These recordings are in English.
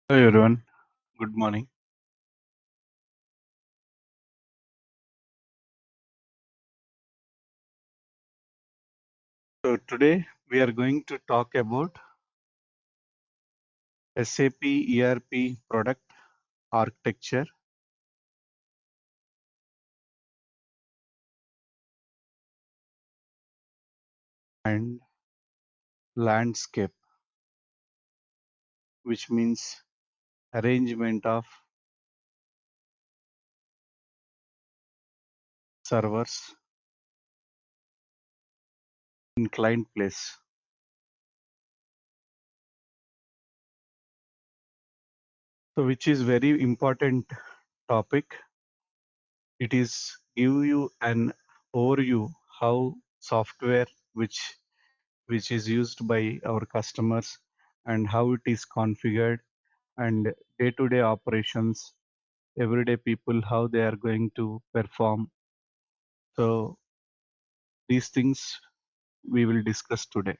Hello everyone, good morning. So today we are going to talk about SAP ERP product architecture and landscape, which means arrangement of servers in client place. So which is very important topic. It is give you an overview how software which is used by our customers and how it is configured and day-to-day operations, everyday people, how they are going to perform. So these things we will discuss today.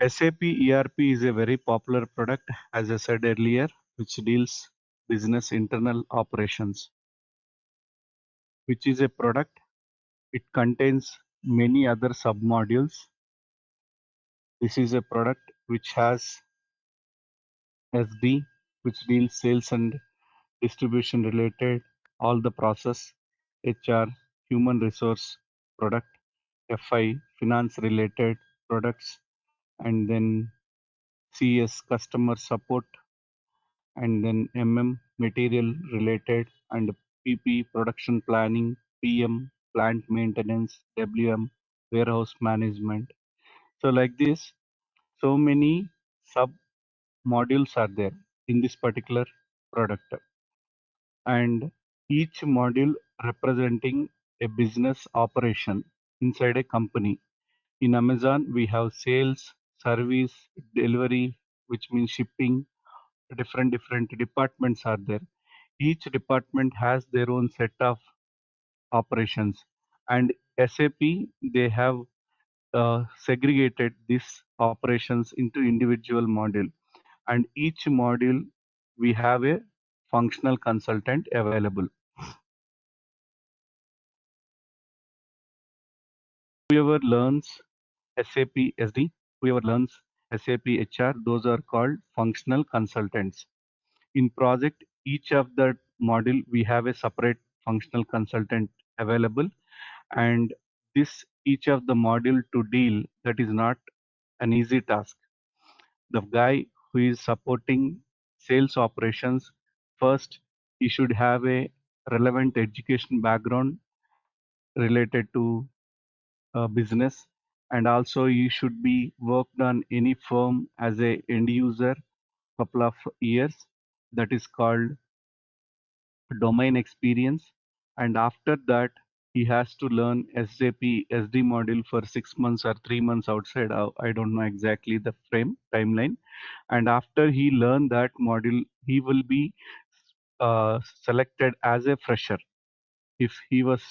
SAP ERP is a very popular product, as I said earlier, which deals business internal operations, which is a product. It contains many other submodules. This is a product which has SD, which deals sales and distribution related, all the process, HR, human resource product, FI, finance related products, and then CS, customer support, and then material related, and PP, production planning, PM, plant maintenance, WM, warehouse management. So like this, so many sub modules are there in this particular product, and each module representing a business operation inside a company. In Amazon, we have sales, service, delivery, which means shipping. Different departments are there. Each department has their own set of operations, and SAP, they have segregated these operations into individual module, and each module we have a functional consultant available. Whoever learns SAP SD, whoever learns SAP HR, those are called functional consultants. In project, each of the module we have a separate functional consultant available, and this each of the module to deal, that is not an easy task. The guy who is supporting sales operations, first he should have a relevant education background related to business, and also you should be worked on any firm as a end user couple of years, that is called domain experience. And after that he has to learn SAP SD module for 6 months or 3 months outside. I don't know exactly the frame timeline. And after he learn that module, he will be selected as a fresher if he was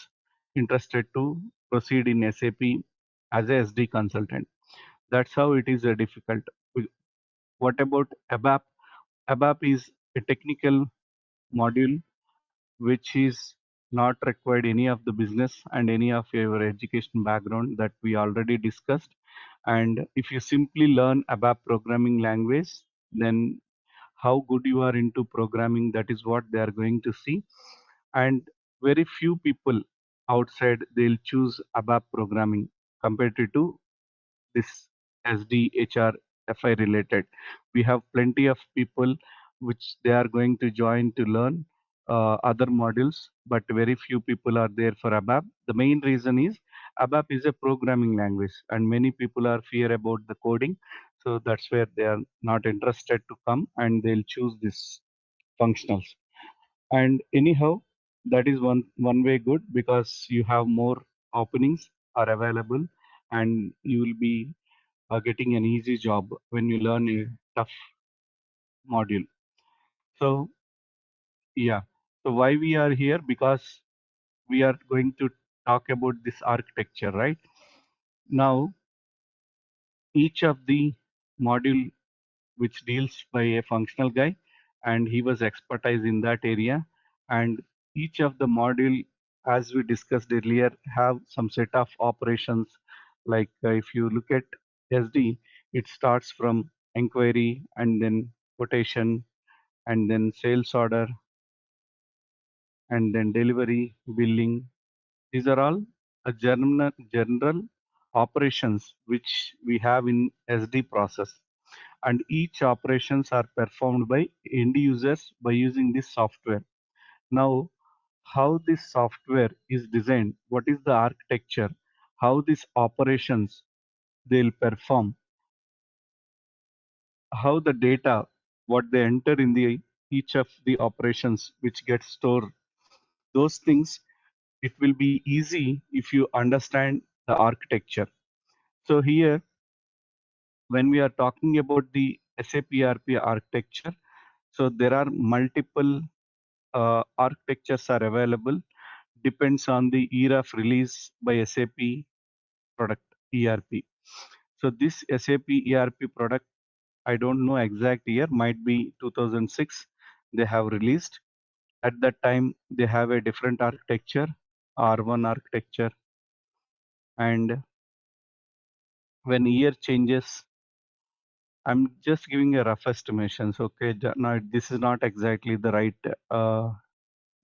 interested to proceed in SAP as a SD consultant. That's how it is difficult. What about ABAP? ABAP is a technical module which is not required any of the business and any of your education background that we already discussed. And if you simply learn ABAP programming language, then how good you are into programming, that is what they are going to see. And very few people outside they'll choose ABAP programming compared to this SD, HR, FI related. We have plenty of people which they are going to join to learn other modules, but very few people are there for ABAP. The main reason is ABAP is a programming language, and many people are fear about the coding. So that's where they are not interested to come, and they'll choose this functionals. And anyhow, that is one way good, because you have more openings are available, and you will be getting an easy job when you learn a tough module. So yeah, so why we are here? Because we are going to talk about this architecture, right? Now each of the module which deals by a functional guy, and he was expertise in that area. And each of the module, as we discussed earlier, have some set of operations. Like if you look at SD, it starts from inquiry and then quotation and then sales order and then delivery, billing. These are all a general operations which we have in SD process, and each operations are performed by end users by using this software. Now, how this software is designed, what is the architecture, how these operations they'll perform, how the data, what they enter in the each of the operations which gets stored, those things, it will be easy if you understand the architecture. So here, when we are talking about the SAP ERP architecture, so there are multiple architectures are available, depends on the year of release by SAP product ERP. So this SAP ERP product, I don't know exact year, might be 2006 they have released. At that time, they have a different architecture, R1 architecture, and when year changes, I'm just giving a rough estimations. Okay, no, this is not exactly the right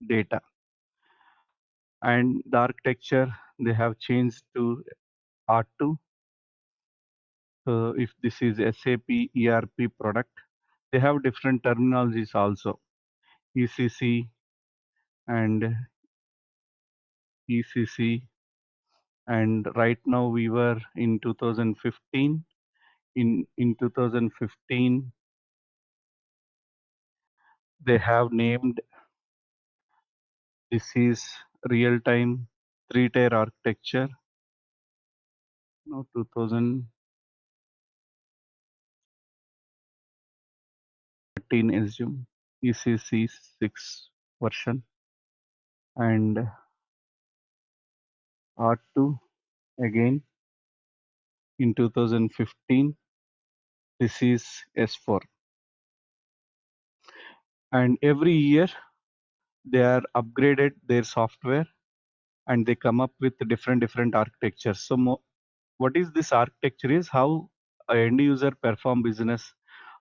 data. And the architecture they have changed to R2. So if this is SAP ERP product, they have different terminologies also, ECC and ECC. And right now we were in 2015. In 2015, they have named this is real-time three-tier architecture. No, 2013 assume ECC 6 version, and R2 again in 2015. This is S4, and every year they are upgraded their software and they come up with different architectures. So what is this architecture is how a end user perform business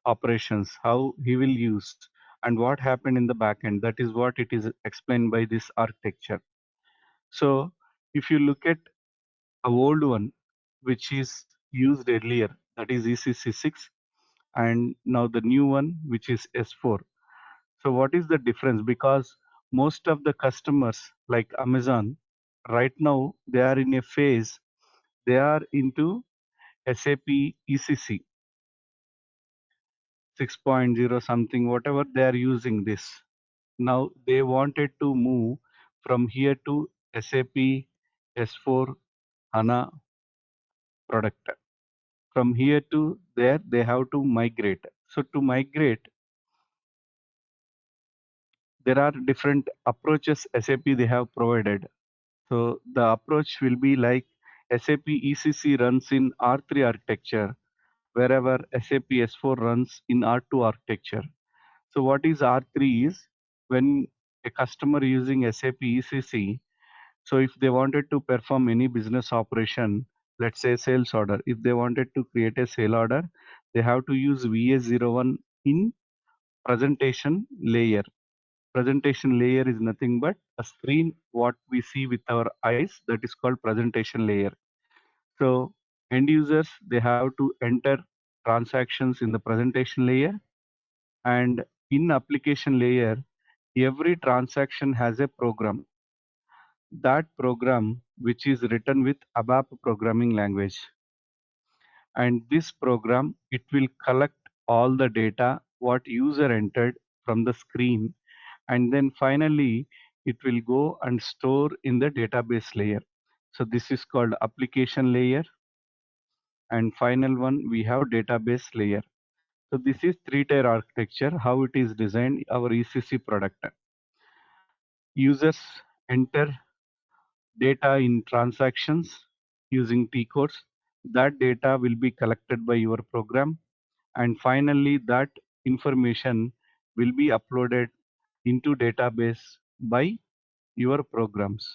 operations, how he will use, and what happened in the back end. That is what it is explained by this architecture. So if you look at a old one which is used earlier, that is ECC6, and now the new one which is S4. So what is the difference? Because most of the customers like Amazon right now they are in a phase, they are into SAP ECC 6.0 something, whatever they are using this. Now they wanted to move from here to SAP S4 HANA product. From here to there, they have to migrate. So to migrate, there are different approaches SAP they have provided. So the approach will be like SAP ECC runs in R3 architecture, wherever SAP S4 runs in R2 architecture. So what is R3 is when a customer using SAP ECC, so if they wanted to perform any business operation, let's say sales order, if they wanted to create a sale order, they have to use VS01 in presentation layer. Presentation layer is nothing but a screen what we see with our eyes, that is called presentation layer. So end users they have to enter transactions in the presentation layer, and in application layer every transaction has a program. That program which is written with ABAP programming language, and this program it will collect all the data what user entered from the screen, and then finally it will go and store in the database layer. So this is called application layer, and final one we have database layer. So this is three-tier architecture how it is designed our ECC product. Users enter data in transactions using T codes. That data will be collected by your program, and finally that information will be uploaded into database by your programs.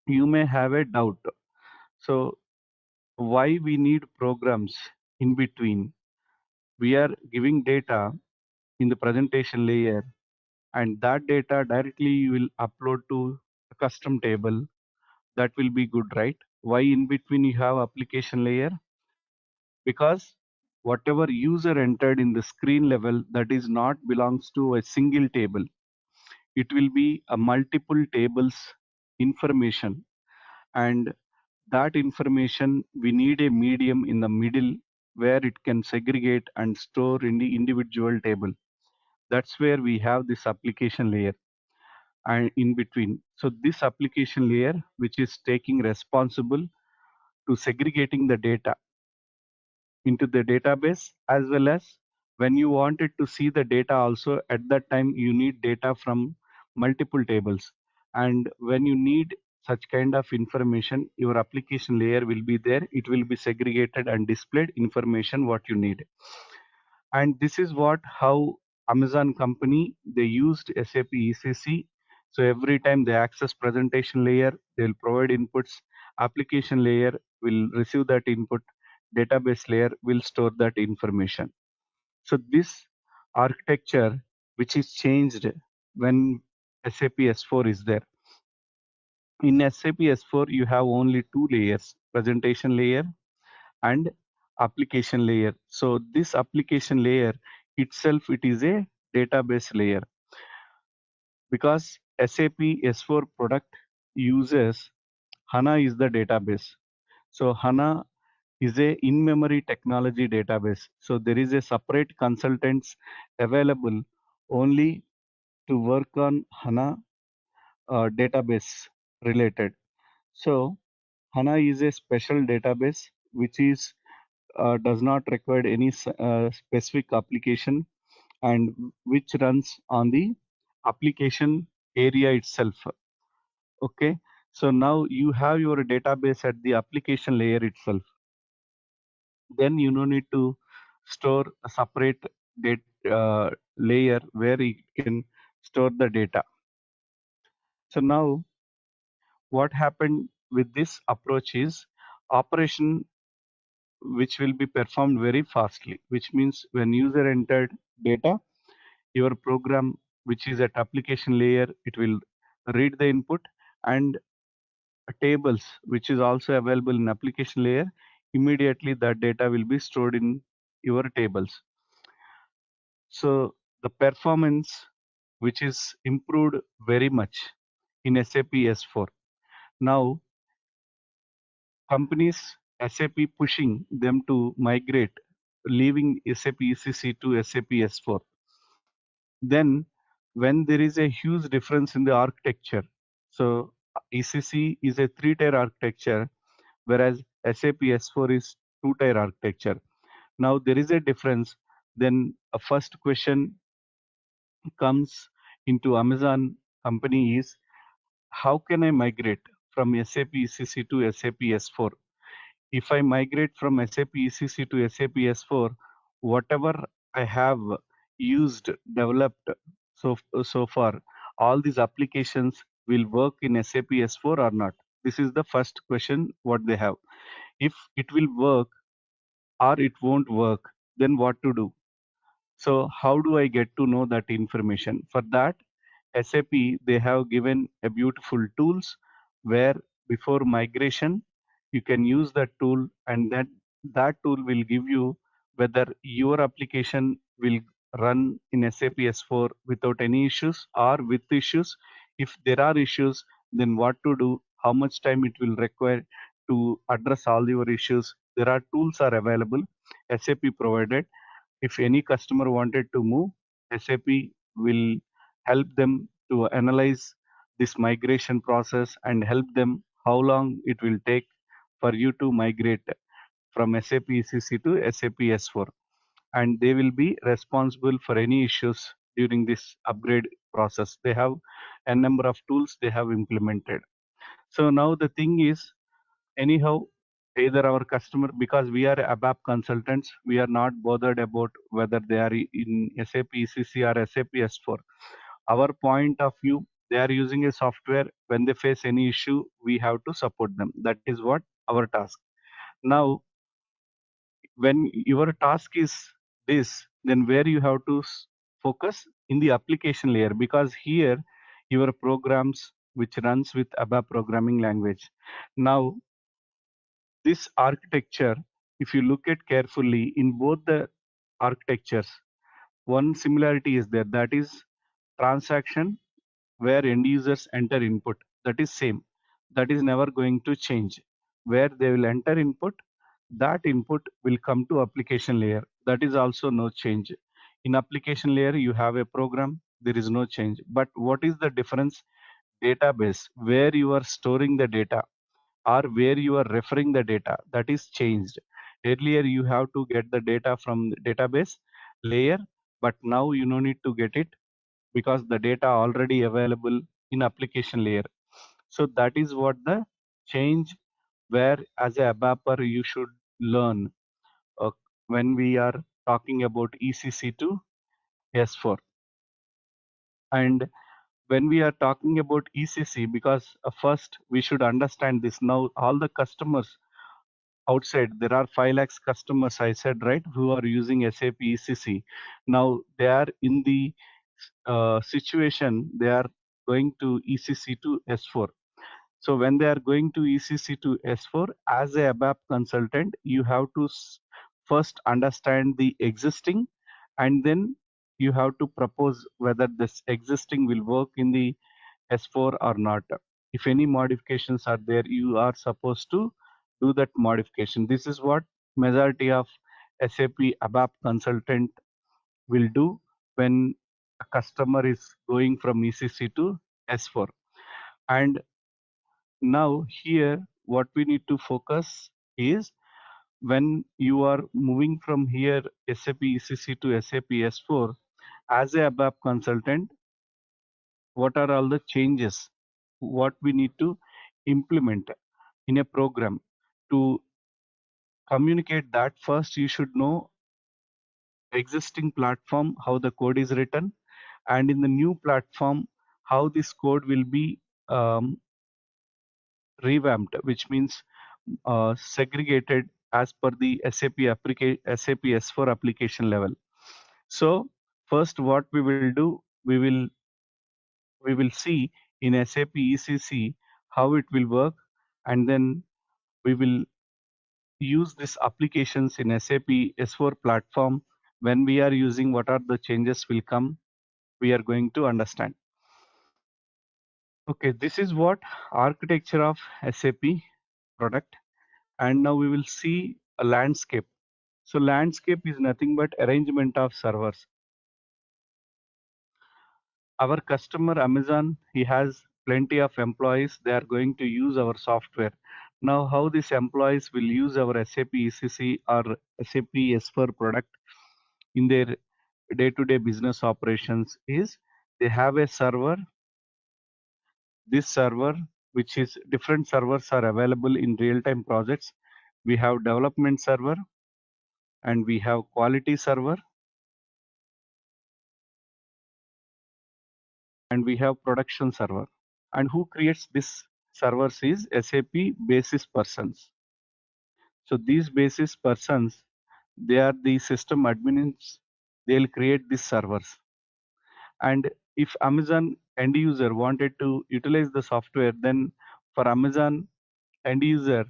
You may have a doubt, so why we need programs in between? We are giving data in the presentation layer, and that data directly you will upload to a custom table. That will be good, right? Why in between you have application layer? Because whatever user entered in the screen level, that is not belongs to a single table. It will be a multiple tables information, and that information we need a medium in the middle where it can segregate and store in the individual table. That's where we have this application layer and in between. So this application layer, which is taking responsible to segregating the data into the database, as well as when you wanted to see the data also, at that time you need data from multiple tables. And when you need such kind of information, your application layer will be there. It will be segregated and displayed information what you need. And this is what how Amazon company, they used SAP ECC. So every time they access presentation layer, they'll provide inputs. Application layer will receive that input. Database layer will store that information. So this architecture, which is changed when SAP S4 is there. In SAP S4, you have only two layers: presentation layer and application layer. So this application layer itself, it is a database layer, because SAP S4 product uses HANA is the database. So HANA is a in-memory technology database. So there is a separate consultants available only to work on HANA database related. So HANA is a special database which is does not require any specific application, and which runs on the application area itself. Okay, so now you have your database at the application layer itself. Then you no need to store a separate data layer where you can store the data. So now what happened with this approach is operation which will be performed very fastly, which means when user entered data, your program which is at application layer, it will read the input, and tables which is also available in application layer, immediately that data will be stored in your tables. So the performance which is improved very much in SAP S4. Now companies SAP pushing them to migrate, leaving SAP ECC to SAP S4. Then when there is a huge difference in the architecture, so ECC is a three-tier architecture, whereas SAP S4 is two-tier architecture. Now there is a difference. Then a first question comes into Amazon company is, how can I migrate from SAP ECC to SAP S4? If I migrate from SAP ECC to SAP S4, whatever I have used, developed so far, all these applications will work in SAP S4 or not? This is the first question what they have. If it will work or it won't work, then what to do? So how do I get to know that information? For that, SAP, they have given a beautiful tools where before migration, you can use that tool, and then that tool will give you whether your application will run in SAP S4 without any issues or with issues. If there are issues, then what to do, how much time it will require to address all your issues. There are tools are available, SAP provided. If any customer wanted to move, SAP will help them to analyze this migration process and help them how long it will take for you to migrate from SAP ECC to SAP S4. And they will be responsible for any issues during this upgrade process. They have a number of tools they have implemented. So now the thing is, anyhow, either our customer, because we are ABAP consultants, we are not bothered about whether they are in SAP ECC or SAP S4. Our point of view, they are using a software. When they face any issue, we have to support them. That is what our task. Now, when your task is this, then where you have to focus in the application layer, because here your programs which runs with ABAP programming language. Now, this architecture, if you look at carefully in both the architectures, one similarity is there, that is transaction where end users enter input. That is same. That is never going to change. Where they will enter input, that input will come to application layer. That is also no change. In application layer, you have a program, there is no change. But what is the difference? Database, where you are storing the data or where you are referring the data, that is changed. Earlier you have to get the data from the database layer, but now you no need to get it because the data already available in application layer. So that is what the change, where as a ABAPer you should learn uh, when we are talking about ECC to S4. And when we are talking about ECC, because first we should understand this. Now all the customers outside, there are 5 lakhs customers, I said, right, who are using SAP ECC. Now they are in the situation, they are going to ECC to S4. So when they are going to ECC to S4, as a ABAP consultant, you have to first understand the existing, and then you have to propose whether this existing will work in the S4 or not. If any modifications are there, you are supposed to do that modification. This is what majority of SAP ABAP consultant will do when a customer is going from ECC to S4. And now here, what we need to focus is when you are moving from here SAP ECC to SAP S4, as a ABAP consultant, what are all the changes, what we need to implement in a program. To communicate that, first you should know existing platform, how the code is written, and in the new platform, how this code will be revamped, which means segregated as per the SAP S4 application level. So first what we will do, we will see in SAP ECC how it will work, and then we will use these applications in SAP S4 platform. When we are using, what are the changes will come, we are going to understand. Okay, this is what architecture of SAP product. And now we will see a landscape. So landscape is nothing but arrangement of servers. Our customer Amazon, he has plenty of employees. They are going to use our software. Now, how these employees will use our SAP ECC or SAP S4 product in their day-to-day business operations is they have a server. This server, which is different servers are available in real-time projects. We have development server and we have quality server and we have production server. And who creates this servers is SAP basis persons. So these basis persons, they are the system admins. They'll create these servers. And if Amazon end user wanted to utilize the software, then for Amazon end user,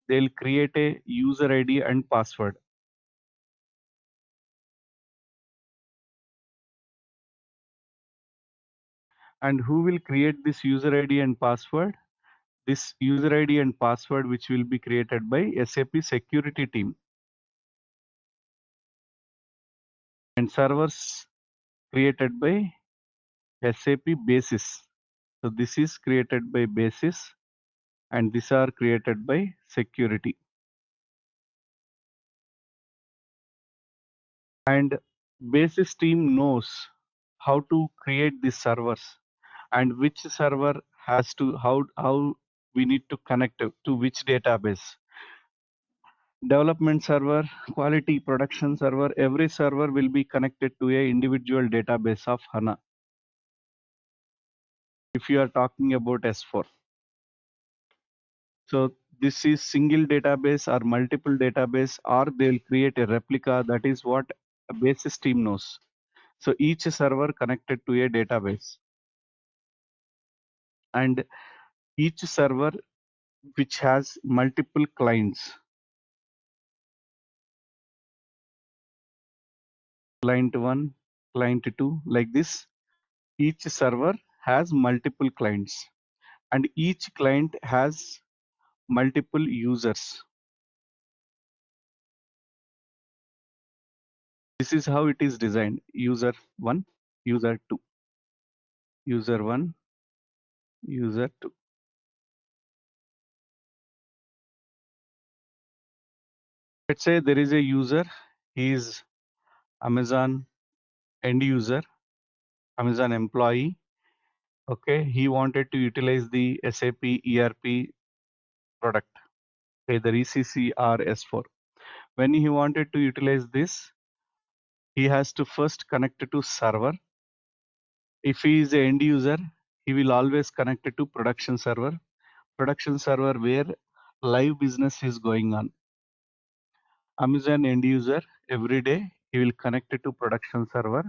they'll create a user ID and password. And who will create this user ID and password? This user ID and password, which will be created by SAP security team. And servers created by SAP basis. So this is created by basis and these are created by security. And basis team knows how to create these servers and which server has to, how we need to connect to which database. development server, quality production server, every server will be connected to a individual database of HANA. If you are talking about S4. So this is single database or multiple database, or they'll create a replica. That is what a basis team knows. So each server connected to a database, and each server which has multiple clients, client 1, client 2, like this. Each server has multiple clients, and each client has multiple users. This is how it is designed: user 1, user 2, user 1, user 2. Let's say there is a user, he is Amazon end user, Amazon employee. Okay, he wanted to utilize the SAP ERP product, either ECC or S4. When he wanted to utilize this, he has to first connect it to server. If he is a end user, he will always connect it to production server. Production server where live business is going on. Amazon end user, every day he will connect it to production server,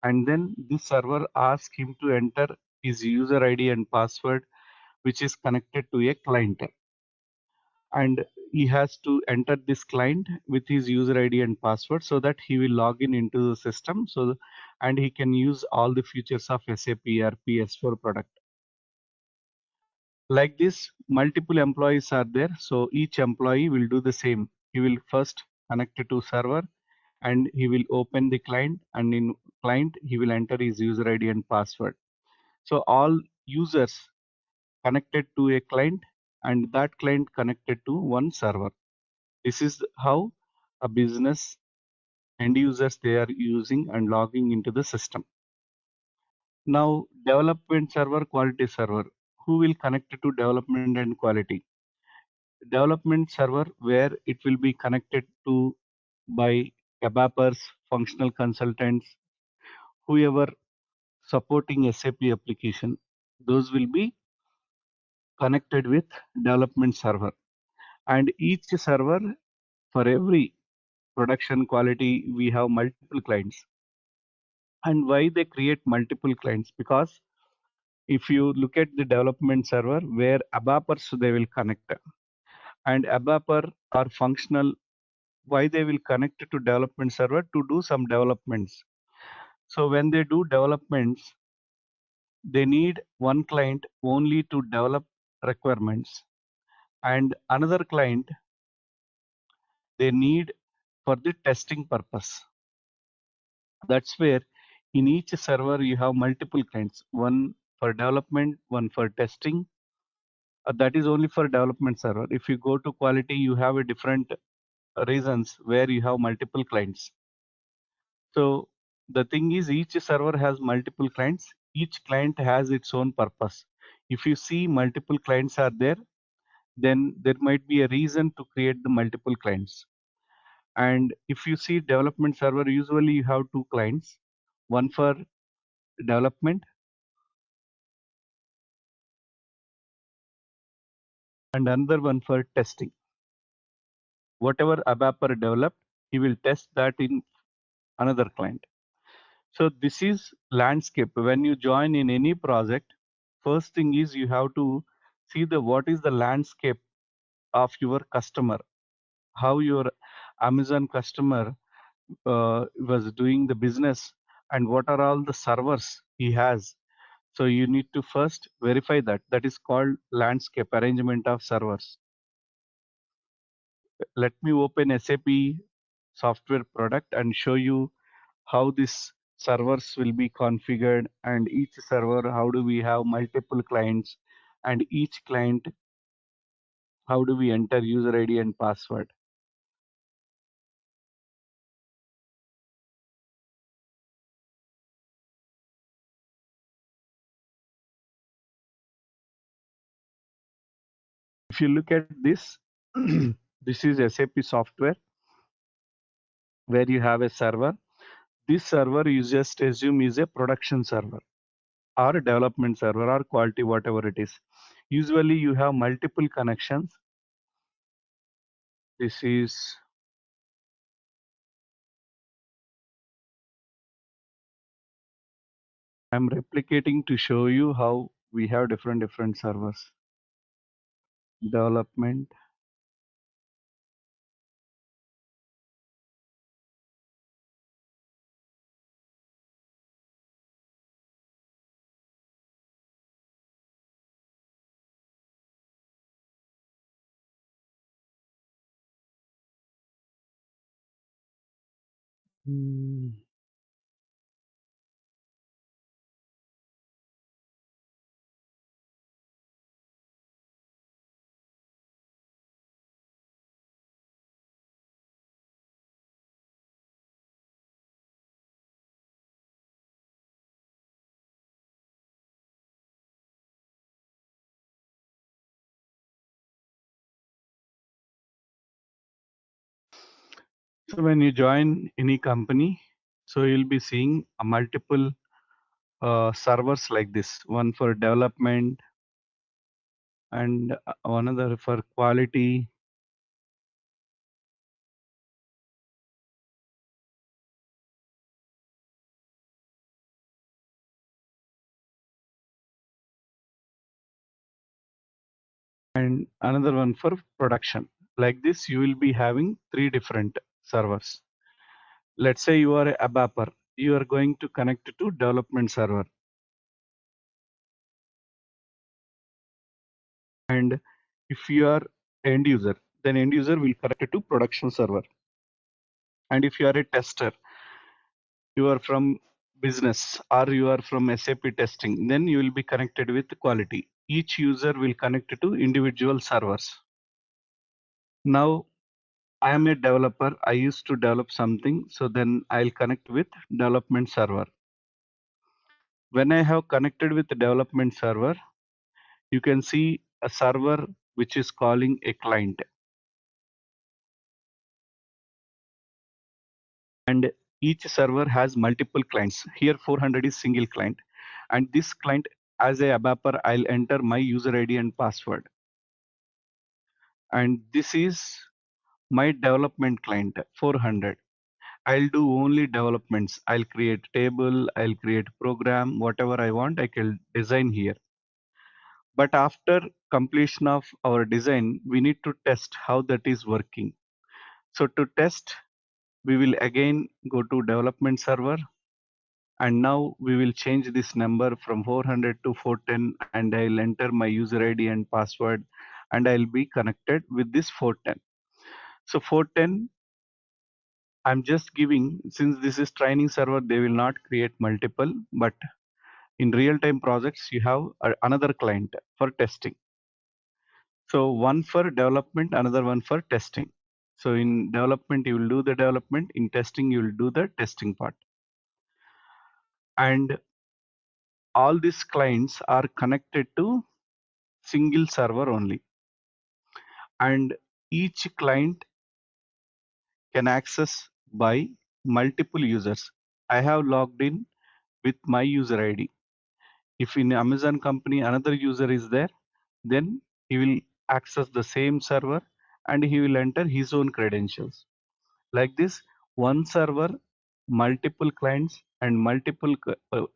and then this server asks him to enter his user ID and password, which is connected to a client, and he has to enter this client with his user ID and password so that he will log in into the system, and he can use all the features of SAP ERP S4 product. Like this, multiple employees are there, so each employee will do the same. He will first connect it to server, and he will open the client, and in client he will enter his user ID and password. So all users connected to a client, and that client connected to one server. This is how a business end users they are using and logging into the system. Now development server, quality server. Who will connect it to development and quality? Development server where it will be connected to by ABAPers, functional consultants, whoever supporting SAP application. Those will be connected with development server. And each server, for every production quality, we have multiple clients. And why they create multiple clients? Because if you look at the development server where ABAPers they will connect, and ABAPer are functional, why they will connect to development server to do some developments. So when they do developments, they need one client only to develop requirements, and another client they need for the testing purpose. That's where in each server you have multiple clients, one for development, one for testing. That is only for development server. If you go to quality, you have a different reasons where you have multiple clients. So the thing is, each server has multiple clients. Each client has its own purpose. If you see multiple clients are there, then there might be a reason to create the multiple clients. And if you see development server, usually you have two clients, one for development and another one for testing. Whatever ABAPer developed, he will test that in another client. So this is landscape. When you join in any project, first thing is you have to see the what is the landscape of your customer, how your Amazon customer was doing the business, and what are all the servers he has. So you need to first verify that. That is called landscape arrangement of servers. Let me open SAP software product and show you how this servers will be configured, and each server, how do we have multiple clients, and each client, how do we enter user ID and password. If you look at this, This is SAP software where you have a server. This server you just assume is a production server or a development server or quality, whatever it is. Usually you have multiple connections. This is I'm replicating to show you how we have different servers. Development. Hmm. So when you join any company, so you'll be seeing a multiple servers like this, one for development and another for quality. And another one for production. Like this, you will be having three different servers. Let's say you are a ABAPer. You are going to connect to development server. And if you are end user, then end user will connect to production server. And if you are a tester, you are from business or you are from SAP testing, then you will be connected with quality. Each user will connect to individual servers. Now I am a developer. I used to develop something. So then I'll connect with development server. When I have connected with the development server, you can see a server which is calling a client. And each server has multiple clients. Here 400 is single client. And this client, as a ABAPer, I'll enter my user ID and password. And this is my development client, 400. I'll do only developments. I'll create table, I'll create program, whatever I want, I can design here. But after completion of our design, we need to test how that is working. So to test, we will again go to development server. And now we will change this number from 400 to 410 and I'll enter my user ID and password and I'll be connected with this 410. So 410, I'm just giving, since this is training server, they will not create multiple, but in real-time projects, you have another client for testing. So one for development, another one for testing. So in development, you will do the development. In testing, you will do the testing part. And all these clients are connected to single server only. And each client can access by multiple users. I have logged in with my user ID. If in Amazon company another user is there, then he will access the same server and he will enter his own credentials. Like this, one server, multiple clients, and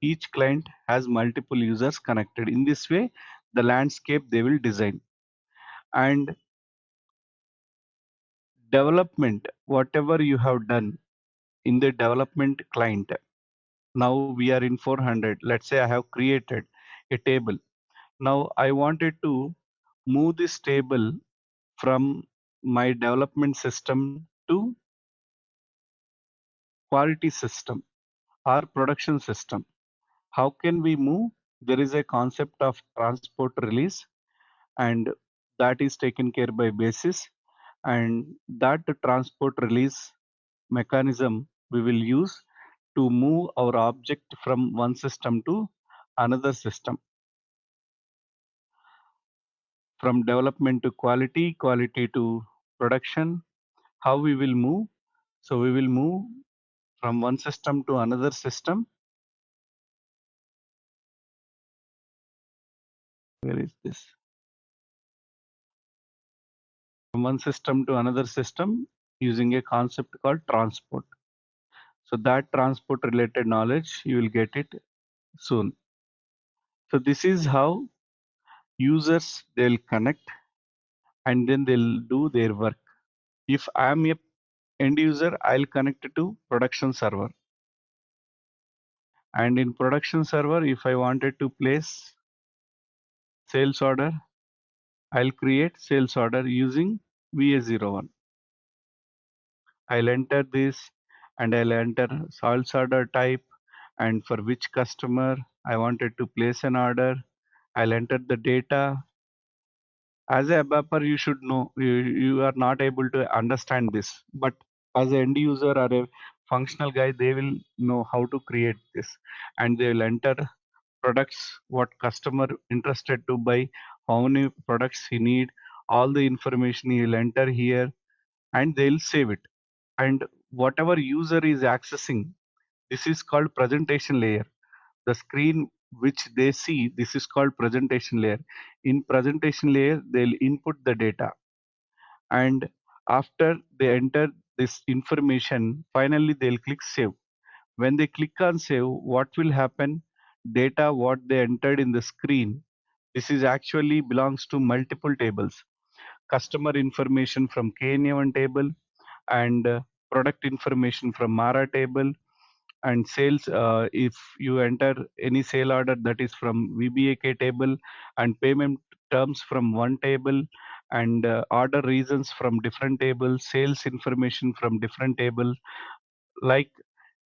each client has multiple users connected. In this way, the landscape they will design. And development, whatever you have done in the development client, now we are in 400. Let's say I have created a table. Now I wanted to move this table from my development system to quality system or production system. How can we move? There is a concept of transport release, and that is taken care by basis. And that transport release mechanism we will use to move our object from one system to another system, from development to quality, quality to production, how we will move. So we will move from one system to another system. Where is this? From one system to another system using a concept called transport. So that transport related knowledge, you will get it soon. So this is how users, they'll connect and then they'll do their work. If I'm a end user, I'll connect to production server. And in production server, if I wanted to place sales order, I'll create sales order using VA01. I'll enter this and I'll enter sales order type and for which customer I wanted to place an order. I'll enter the data. As a ABAPer, you should know, you are not able to understand this, but as an end user or a functional guy, they will know how to create this and they will enter products, what customer interested to buy, how many products he need, all the information he will enter here and they'll save it. And whatever user is accessing, this is called presentation layer. The screen which they see, this is called presentation layer. In presentation layer, they'll input the data and after they enter this information, finally they'll click save. When they click on save, what will happen? Data what they entered in the screen, this is actually belongs to multiple tables. Customer information from KNA1 table and product information from Mara table and sales, if you enter any sale order, that is from VBAK table and payment terms from one table and order reasons from different tables, sales information from different tables. Like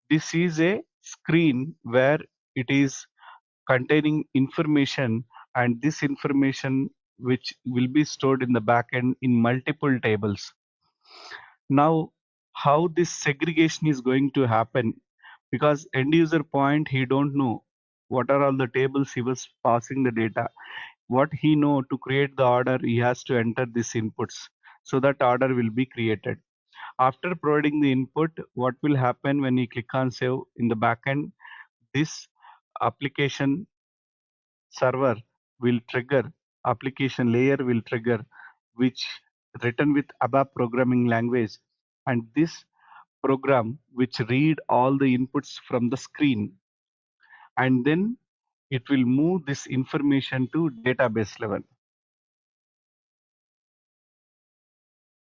this is a screen where it is containing information and this information which will be stored in the backend in multiple tables. Now, how this segregation is going to happen, because end user point, he don't know what are all the tables he was passing the data. What he know, to create the order, he has to enter these inputs. So that order will be created. After providing the input, what will happen when he click on save in the backend? This application server will trigger, application layer will trigger, which written with ABAP programming language. And this program which read all the inputs from the screen and then it will move this information to database level.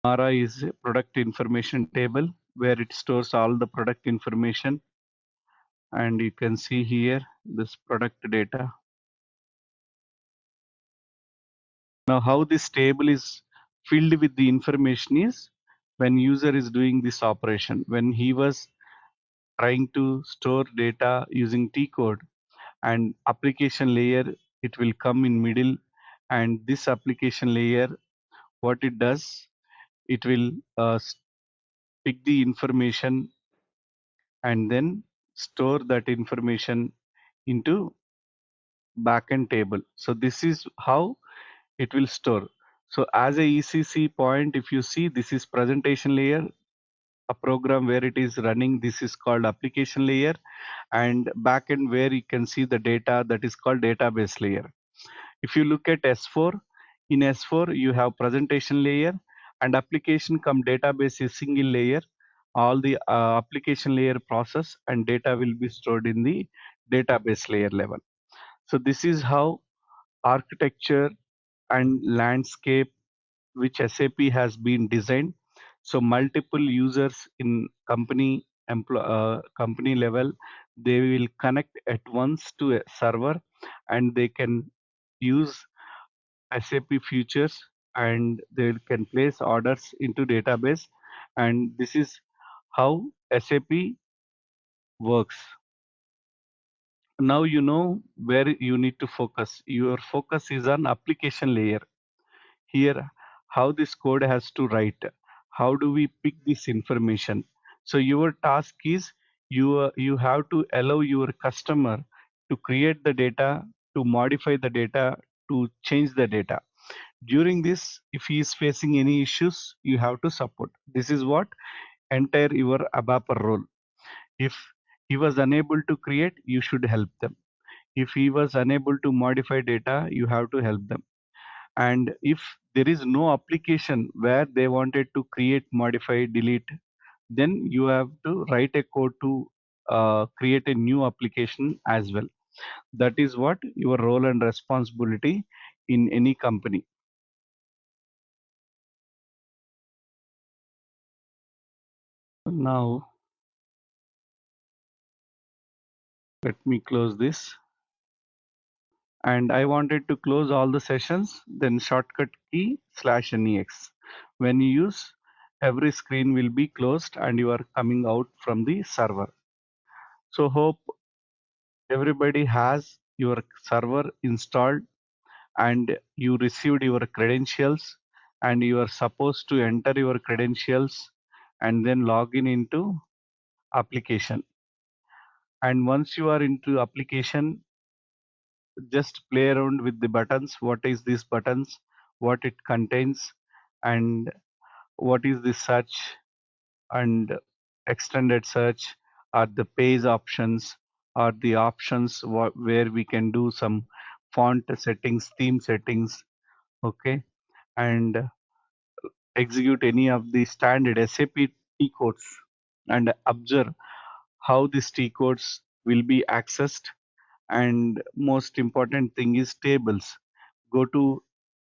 Mara is a product information table where it stores all the product information and you can see here this product data. Now how this table is filled with the information is when user is doing this operation. When he was trying to store data using T code and application layer, it will come in middle and this application layer, what it does, it will pick the information and then store that information into backend table. So this is how it will store. So as a ECC point, if you see, this is presentation layer, a program where it is running, this is called application layer, and backend where you can see the data, that is called database layer. If you look at S4, in S4 you have presentation layer and application come database is single layer. All the application layer process and data will be stored in the database layer level. So this is how architecture and landscape which SAP has been designed. So multiple users in company level, they will connect at once to a server and they can use SAP features and they can place orders into database. And this is how SAP works. Now you know where you need to focus. Your focus is on application layer. Here, how this code has to write. How do we pick this information? So your task is you have to allow your customer to create the data, to modify the data, to change the data. During this, if he is facing any issues, you have to support. This is what entire your ABAP role. If he was unable to create, you should help them. If he was unable to modify data, you have to help them. And if there is no application where they wanted to create, modify, delete, then you have to write a code to create a new application as well. That is what your role and responsibility in any company. Now, let me close this. And I wanted to close all the sessions, then shortcut key /NEX. When you use, every screen will be closed and you are coming out from the server. So hope everybody has your server installed and you received your credentials and you are supposed to enter your credentials and then log in into application. And once you are into application, just play around with the buttons. What is these buttons, what it contains, and what is the search and extended search, are the page options, are the options where we can do some font settings, theme settings, okay, and execute any of the standard SAP T codes and observe how these T codes will be accessed. And most important thing is tables. Go to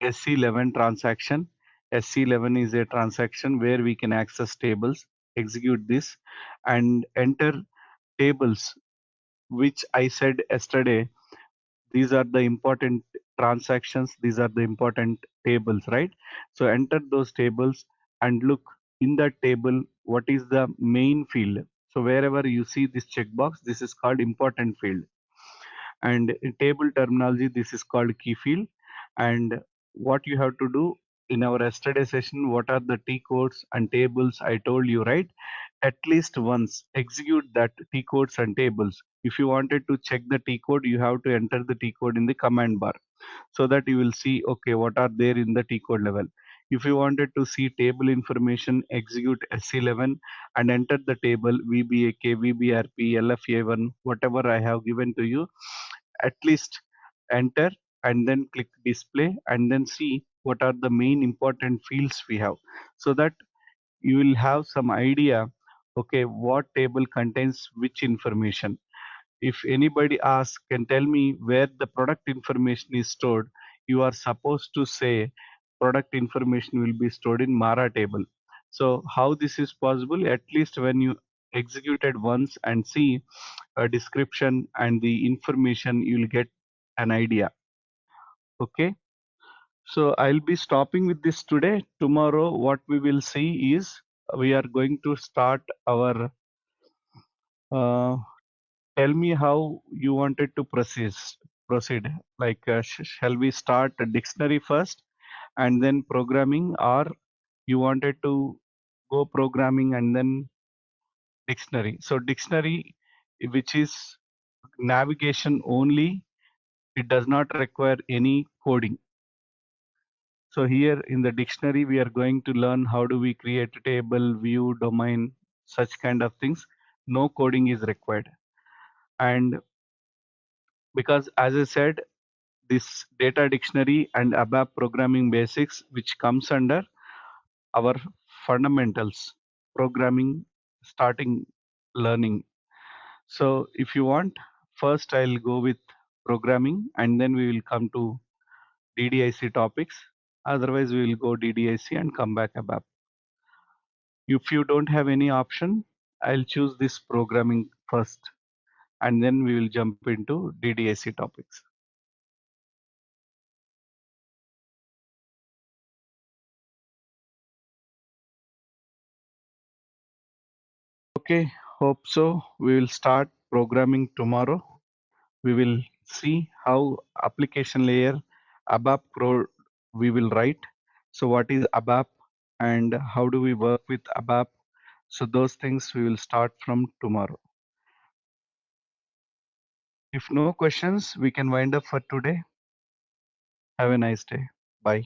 SC11 transaction. SC11 is a transaction where we can access tables. Execute this and enter tables, which I said yesterday. These are the important transactions. These are the important tables, right? So enter those tables and look in that table what is the main field. So wherever you see this checkbox, this is called important field, and in table terminology this is called key field. And what you have to do, in our yesterday session, what are the T codes and tables I told you, right? At least once execute that T codes and tables. If you wanted to check the T code, you have to enter the T code in the command bar, so that you will see, okay, what are there in the T code level. If you wanted to see table information, execute SC11 and enter the table VBAK, VBRP, LFA1, whatever I have given to you. At least enter and then click display and then see what are the main important fields we have, so that you will have some idea, okay, what table contains which information. If anybody asks, can tell me where the product information is stored, you are supposed to say product information will be stored in Mara table. So how this is possible? At least when you executed once and see a description and the information, you will get an idea. Okay. So I'll be stopping with this today. Tomorrow, what we will see is we are going to start our uh, tell me how you wanted to proceed, like shall we start a dictionary first and then programming, or you wanted to go programming and then dictionary? So dictionary, which is navigation only, it does not require any coding. So here in the dictionary we are going to learn how do we create a table, view, domain, such kind of things. No coding is required. And because as I said, this data dictionary and ABAP programming basics, which comes under our fundamentals programming starting learning. So if you want, first I'll go with programming and then we will come to DDIC topics. Otherwise, we will go DDIC and come back ABAP. If you don't have any option, I'll choose this programming first and then we will jump into DDIC topics. Okay, hope so. We will start programming tomorrow. We will see how application layer ABAP code we will write. So what is ABAP and how do we work with ABAP? So those things we will start from tomorrow. If no questions, we can wind up for today. Have a nice day. Bye.